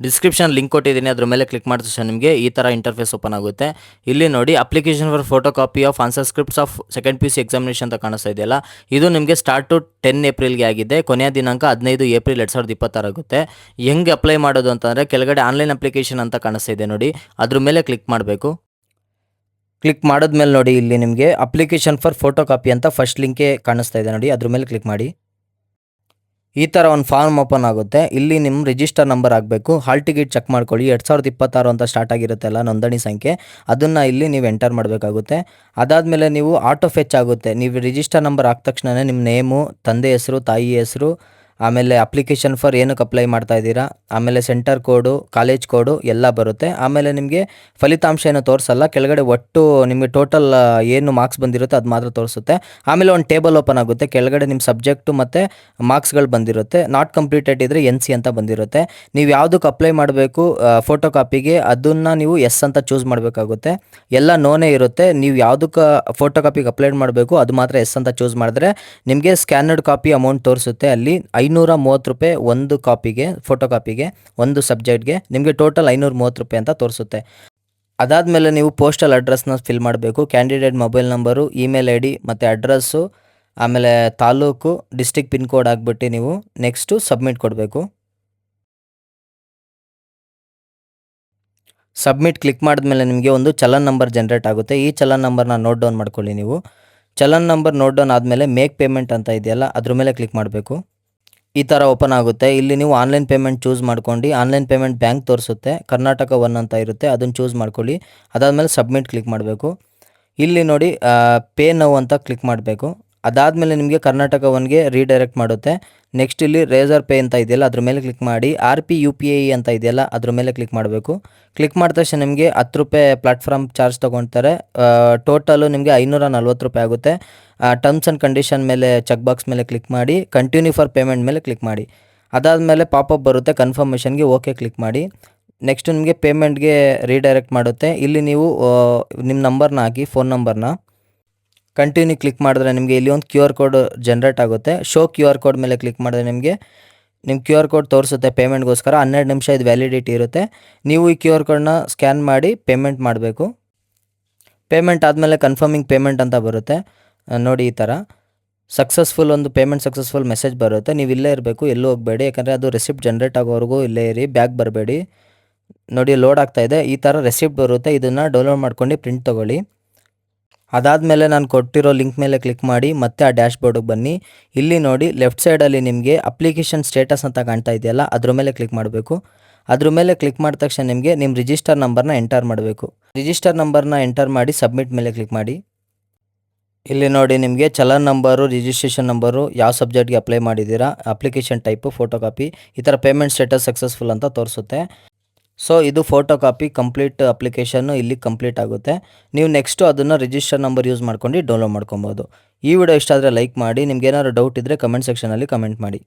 Description link ಕೊಟ್ಟಿದ್ದೀನಿ, ಅದ್ರ ಮೇಲೆ ಕ್ಲಿಕ್ ಮಾಡಿದ ತಕ್ಷಣ ನಿಮಗೆ ಈ ಥರ ಇಂಟರ್ಫೇಸ್ ಓಪನ್ ಆಗುತ್ತೆ. ಇಲ್ಲಿ ನೋಡಿ application for photo copy of answer scripts of second PUC examination ಅಂತ ಕಾಣಿಸ್ತಾ ಇದೆಯಲ್ಲ, ಇದು ನಿಮಗೆ ಸ್ಟಾರ್ಟು 10 ಏಪ್ರಿಲ್ಗೆ ಆಗಿದೆ. ಕೊನೆಯ ದಿನಾಂಕ 15 ಏಪ್ರಿಲ್ 2026 ಆಗುತ್ತೆ. ಹೆಂಗೆ ಅಪ್ಲೈ ಮಾಡೋದು ಅಂತಂದರೆ ಕೆಳಗಡೆ ಆನ್ಲೈನ್ ಅಪ್ಲಿಕೇಶನ್ ಅಂತ ಕಾಣಿಸ್ತಾ ಇದೆ ನೋಡಿ, ಅದ್ರ ಮೇಲೆ ಕ್ಲಿಕ್ ಮಾಡಬೇಕು. ಕ್ಲಿಕ್ ಮಾಡಿದ್ಮೇಲೆ ನೋಡಿ ಇಲ್ಲಿ ನಿಮಗೆ ಅಪ್ಲಿಕೇಶನ್ ಫಾರ್ ಫೋಟೋ ಕಾಪಿ ಅಂತ ಫಸ್ಟ್ ಲಿಂಕೇ ಕಾಣಿಸ್ತಾ ಇದೆ ನೋಡಿ, ಅದ್ರ ಮೇಲೆ ಕ್ಲಿಕ್ ಮಾಡಿ. ಈ ಥರ ಒಂದು ಫಾರ್ಮ್ ಓಪನ್ ಆಗುತ್ತೆ. ಇಲ್ಲಿ ನಿಮ್ಮ ರಿಜಿಸ್ಟರ್ ನಂಬರ್ ಆಗಬೇಕು. ಹಾಲ್ ಟಿಕೆಟ್ ಚೆಕ್ ಮಾಡ್ಕೊಳ್ಳಿ. 2026 ಅಂತ ಸ್ಟಾರ್ಟ್ ಆಗಿರುತ್ತಲ್ಲ ನೋಂದಣಿ ಸಂಖ್ಯೆ, ಅದನ್ನು ಇಲ್ಲಿ ನೀವು ಎಂಟರ್ ಮಾಡಬೇಕಾಗುತ್ತೆ. ಅದಾದಮೇಲೆ ನೀವು ಆಟೋ ಫೆಚ್ ಆಗುತ್ತೆ. ನೀವು ರಿಜಿಸ್ಟರ್ ನಂಬರ್ ಹಾಕಿದ ತಕ್ಷಣ ನಿಮ್ಮ ನೇಮು, ತಂದೆ ಹೆಸರು, ತಾಯಿ ಹೆಸರು, ಆಮೇಲೆ ಅಪ್ಲಿಕೇಶನ್ ಫಾರ್ ಏನಕ್ಕೆ ಅಪ್ಲೈ ಮಾಡ್ತಾ ಇದ್ದೀರಾ, ಆಮೇಲೆ ಸೆಂಟರ್ ಕೋಡು, ಕಾಲೇಜ್ ಕೋಡು ಎಲ್ಲ ಬರುತ್ತೆ. ಆಮೇಲೆ ನಿಮಗೆ ಫಲಿತಾಂಶ ಏನು ತೋರಿಸಲ್ಲ, ಕೆಳಗಡೆ ಒಟ್ಟು ನಿಮಗೆ ಟೋಟಲ್ ಏನು ಮಾರ್ಕ್ಸ್ ಬಂದಿರುತ್ತೆ ಅದು ಮಾತ್ರ ತೋರಿಸುತ್ತೆ. ಆಮೇಲೆ ಒಂದು ಟೇಬಲ್ ಓಪನ್ ಆಗುತ್ತೆ. ಕೆಳಗಡೆ ನಿಮ್ಮ ಸಬ್ಜೆಕ್ಟು ಮತ್ತು ಮಾರ್ಕ್ಸ್ಗಳು ಬಂದಿರುತ್ತೆ. ನಾಟ್ ಕಂಪ್ಲೀಟೆಡ್ ಇದ್ದರೆ NC ಅಂತ ಬಂದಿರುತ್ತೆ. ನೀವು ಯಾವುದಕ್ಕೆ ಅಪ್ಲೈ ಮಾಡಬೇಕು ಫೋಟೋ ಕಾಪಿಗೆ, ಅದನ್ನು ನೀವು ಎಸ್ ಅಂತ ಚೂಸ್ ಮಾಡಬೇಕಾಗುತ್ತೆ. ಎಲ್ಲ ನೋನೇ ಇರುತ್ತೆ. ನೀವು ಯಾವುದಕ್ಕೆ ಫೋಟೋ ಕಾಪಿಗೆ ಅಪ್ಲೈ ಮಾಡಬೇಕು ಅದು ಮಾತ್ರ ಎಸ್ ಅಂತ ಚೂಸ್ ಮಾಡಿದ್ರೆ ನಿಮಗೆ ಸ್ಕ್ಯಾನರ್ಡ್ ಕಾಪಿ ಅಮೌಂಟ್ ತೋರಿಸುತ್ತೆ. ಅಲ್ಲಿ 530 ರೂಪಾಯಿ ಒಂದು ಕಾಪಿಗೆ, ಫೋಟೋ ಕಾಪಿಗೆ, ಒಂದು ಸಬ್ಜೆಕ್ಟ್ಗೆ ನಿಮಗೆ ಟೋಟಲ್ 530 ರೂಪಾಯಿ ಅಂತ ತೋರಿಸುತ್ತೆ. ಅದಾದಮೇಲೆ ನೀವು ಪೋಸ್ಟಲ್ ಅಡ್ರೆಸ್ನ ಫಿಲ್ ಮಾಡಬೇಕು. Candidate mobile number, email ID ಮತ್ತು ಅಡ್ರೆಸ್ಸು, ಆಮೇಲೆ ತಾಲೂಕು, ಡಿಸ್ಟಿಕ್ ಪಿನ್ ಕೋಡ್ ಹಾಕ್ಬಿಟ್ಟು ನೀವು ನೆಕ್ಸ್ಟು ಸಬ್ಮಿಟ್ ಕೊಡಬೇಕು. ಸಬ್ಮಿಟ್ ಕ್ಲಿಕ್ ಮಾಡಿದ್ಮೇಲೆ ನಿಮಗೆ ಒಂದು ಚಲನ್ ನಂಬರ್ ಜನ್ರೇಟ್ ಆಗುತ್ತೆ. ಈ ಚಲನ್ ನಂಬರ್ನ ನೋಟ್ ಡೌನ್ ಮಾಡ್ಕೊಳ್ಳಿ. ನೀವು ಚಲನ್ ನಂಬರ್ ನೋಟ್ ಡೌನ್ ಆದಮೇಲೆ ಮೇಕ್ ಪೇಮೆಂಟ್ ಅಂತ ಇದೆಯಲ್ಲ ಅದ್ರ ಮೇಲೆ ಕ್ಲಿಕ್ ಮಾಡಬೇಕು. ಈ ಥರ ಓಪನ್ ಆಗುತ್ತೆ. ಇಲ್ಲಿ ನೀವು ಆನ್ಲೈನ್ ಪೇಮೆಂಟ್ ಚೂಸ್ ಮಾಡ್ಕೊಂಡು ಆನ್ಲೈನ್ ಪೇಮೆಂಟ್ ಬ್ಯಾಂಕ್ ತೋರಿಸುತ್ತೆ, ಕರ್ನಾಟಕ 1 ಅಂತ ಇರುತ್ತೆ, ಅದನ್ನು ಚೂಸ್ ಮಾಡ್ಕೊಳ್ಳಿ. ಅದಾದಮೇಲೆ ಸಬ್ಮಿಟ್ ಕ್ಲಿಕ್ ಮಾಡಬೇಕು. ಇಲ್ಲಿ ನೋಡಿ ಪೇ ನೌ ಅಂತ ಕ್ಲಿಕ್ ಮಾಡಬೇಕು. ಅದಾದಮೇಲೆ ನಿಮಗೆ ಕರ್ನಾಟಕ 1ಗೆ ರೀಡೈರೆಕ್ಟ್ ಮಾಡುತ್ತೆ. ನೆಕ್ಸ್ಟ್ ಇಲ್ಲಿ ರೇಸರ್ ಪೇ ಅಂತ ಇದೆಯಲ್ಲ ಅದ್ರ ಮೇಲೆ ಕ್ಲಿಕ್ ಮಾಡಿ. RP UPI ಅಂತ ಇದೆಯಲ್ಲ ಅದ್ರ ಮೇಲೆ ಕ್ಲಿಕ್ ಮಾಡಬೇಕು. ಕ್ಲಿಕ್ ಮಾಡಿದ ತಕ್ಷಣ ನಿಮಗೆ 10 ರೂಪಾಯಿ ಪ್ಲಾಟ್ಫಾರ್ಮ್ ಚಾರ್ಜ್ ತೊಗೊಳ್ತಾರೆ. ಟೋಟಲು ನಿಮಗೆ 540 ರೂಪಾಯಿ ಆಗುತ್ತೆ. ಟರ್ಮ್ಸ್ ಆ್ಯಂಡ್ ಕಂಡೀಷನ್ ಮೇಲೆ ಚೆಕ್ ಬಾಕ್ಸ್ ಮೇಲೆ ಕ್ಲಿಕ್ ಮಾಡಿ, ಕಂಟಿನ್ಯೂ ಫಾರ್ ಪೇಮೆಂಟ್ ಮೇಲೆ ಕ್ಲಿಕ್ ಮಾಡಿ. ಅದಾದಮೇಲೆ ಪಾಪಪ್ ಬರುತ್ತೆ, ಕನ್ಫರ್ಮೇಷನ್ಗೆ ಓಕೆ ಕ್ಲಿಕ್ ಮಾಡಿ. ನೆಕ್ಸ್ಟ್ ನಿಮಗೆ ಪೇಮೆಂಟ್ಗೆ ರೀಡೈರೆಕ್ಟ್ ಮಾಡುತ್ತೆ. ಇಲ್ಲಿ ನೀವು ನಿಮ್ಮ ನಂಬರ್ನ ಹಾಕಿ, ಫೋನ್ ನಂಬರ್ನ ಕಂಟಿನ್ಯೂ ಕ್ಲಿಕ್ ಮಾಡಿದ್ರೆ ನಿಮಗೆ ಇಲ್ಲಿ ಒಂದು QR ಕೋಡ್ ಜನ್ರೇಟ್ ಆಗುತ್ತೆ. ಶೋ QR ಕೋಡ್ ಮೇಲೆ ಕ್ಲಿಕ್ ಮಾಡಿದ್ರೆ ನಿಮಗೆ ನಿಮ್ಮ QR ಕೋಡ್ ತೋರಿಸುತ್ತೆ ಪೇಮೆಂಟ್ಗೋಸ್ಕರ. 12 ನಿಮಿಷ ಇದು ವ್ಯಾಲಿಡಿಟಿ ಇರುತ್ತೆ. ನೀವು ಈ QR ಕೋಡ್ನ ಸ್ಕ್ಯಾನ್ ಮಾಡಿ ಪೇಮೆಂಟ್ ಮಾಡಬೇಕು. ಪೇಮೆಂಟ್ ಆದಮೇಲೆ ಕನ್ಫರ್ಮಿಂಗ್ ಪೇಮೆಂಟ್ ಅಂತ ಬರುತ್ತೆ ನೋಡಿ. ಈ ಥರ ಸಕ್ಸಸ್ಫುಲ್ ಒಂದು ಪೇಮೆಂಟ್ ಸಕ್ಸಸ್ಫುಲ್ ಮೆಸೇಜ್ ಬರುತ್ತೆ. ನೀವು ಇಲ್ಲೇ ಇರಬೇಕು, ಎಲ್ಲೂ ಹೋಗಬೇಡಿ, ಯಾಕಂದರೆ ಅದು ರೆಸಿಪ್ಟ್ ಜನ್ರೇಟ್ ಆಗೋವರೆಗೂ ಇಲ್ಲೇ ಇರಿ, ಬ್ಯಾಗ್ ಬರಬೇಡಿ. ನೋಡಿ ಲೋಡ್ ಆಗ್ತಾಯಿದೆ. ಈ ಥರ ರೆಸಿಪ್ಟ್ ಬರುತ್ತೆ. ಇದನ್ನು ಡೌನ್ಲೋಡ್ ಮಾಡ್ಕೊಂಡು ಪ್ರಿಂಟ್ ತೊಗೊಳ್ಳಿ. ಅದಾದಮೇಲೆ ನಾನು ಕೊಟ್ಟಿರೋ ಲಿಂಕ್ ಮೇಲೆ ಕ್ಲಿಕ್ ಮಾಡಿ ಮತ್ತೆ ಆ ಡ್ಯಾಶ್ ಬೋರ್ಡಿಗೆ ಬನ್ನಿ. ಇಲ್ಲಿ ನೋಡಿ ಲೆಫ್ಟ್ ಸೈಡಲ್ಲಿ ನಿಮಗೆ ಅಪ್ಲಿಕೇಶನ್ ಸ್ಟೇಟಸ್ ಅಂತ ಕಾಣ್ತಾ ಇದೆಯಲ್ಲ ಅದ್ರ ಮೇಲೆ ಕ್ಲಿಕ್ ಮಾಡಬೇಕು. ಅದ್ರ ಮೇಲೆ ಕ್ಲಿಕ್ ಮಾಡಿದ ತಕ್ಷಣ ನಿಮಗೆ ನಿಮ್ಮ ರಿಜಿಸ್ಟರ್ ನಂಬರ್ನ ಎಂಟರ್ ಮಾಡಬೇಕು. ರಿಜಿಸ್ಟರ್ ನಂಬರ್ನ ಎಂಟರ್ ಮಾಡಿ ಸಬ್ಮಿಟ್ ಮೇಲೆ ಕ್ಲಿಕ್ ಮಾಡಿ. ಇಲ್ಲಿ ನೋಡಿ ನಿಮಗೆ ಚಲನ್ ನಂಬರು, ರಿಜಿಸ್ಟ್ರೇಷನ್ ನಂಬರು, ಯಾವ ಸಬ್ಜೆಕ್ಟ್ಗೆ ಅಪ್ಲೈ ಮಾಡಿದ್ದೀರಾ, ಅಪ್ಲಿಕೇಶನ್ ಟೈಪು, ಫೋಟೋ ಕಾಪಿ, ಈ ಥರ ಪೇಮೆಂಟ್ ಸ್ಟೇಟಸ್ ಸಕ್ಸಸ್ಫುಲ್ ಅಂತ ತೋರಿಸುತ್ತೆ. ಸೊ ಇದು ಫೋಟೋ ಕಾಪಿ ಕಂಪ್ಲೀಟ್ ಅಪ್ಲಿಕೇಶನ್ನು ಇಲ್ಲಿ ಕಂಪ್ಲೀಟ್ ಆಗುತ್ತೆ. ನೀವು ನೆಕ್ಸ್ಟು ಅದನ್ನು ರಿಜಿಸ್ಟರ್ ನಂಬರ್ ಯೂಸ್ ಮಾಡ್ಕೊಂಡು ಡೌನ್ಲೋಡ್ ಮಾಡ್ಕೊಬೋದು. ಈ ವಿಡಿಯೋ ಇಷ್ಟ ಆದರೆ ಲೈಕ್ ಮಾಡಿ. ನಿಮ್ಗೆ ಏನಾದ್ರು ಡೌಟ್ ಇದ್ದರೆ ಕಮೆಂಟ್ ಸೆಕ್ಷನಲ್ಲಿ ಕಮೆಂಟ್ ಮಾಡಿ.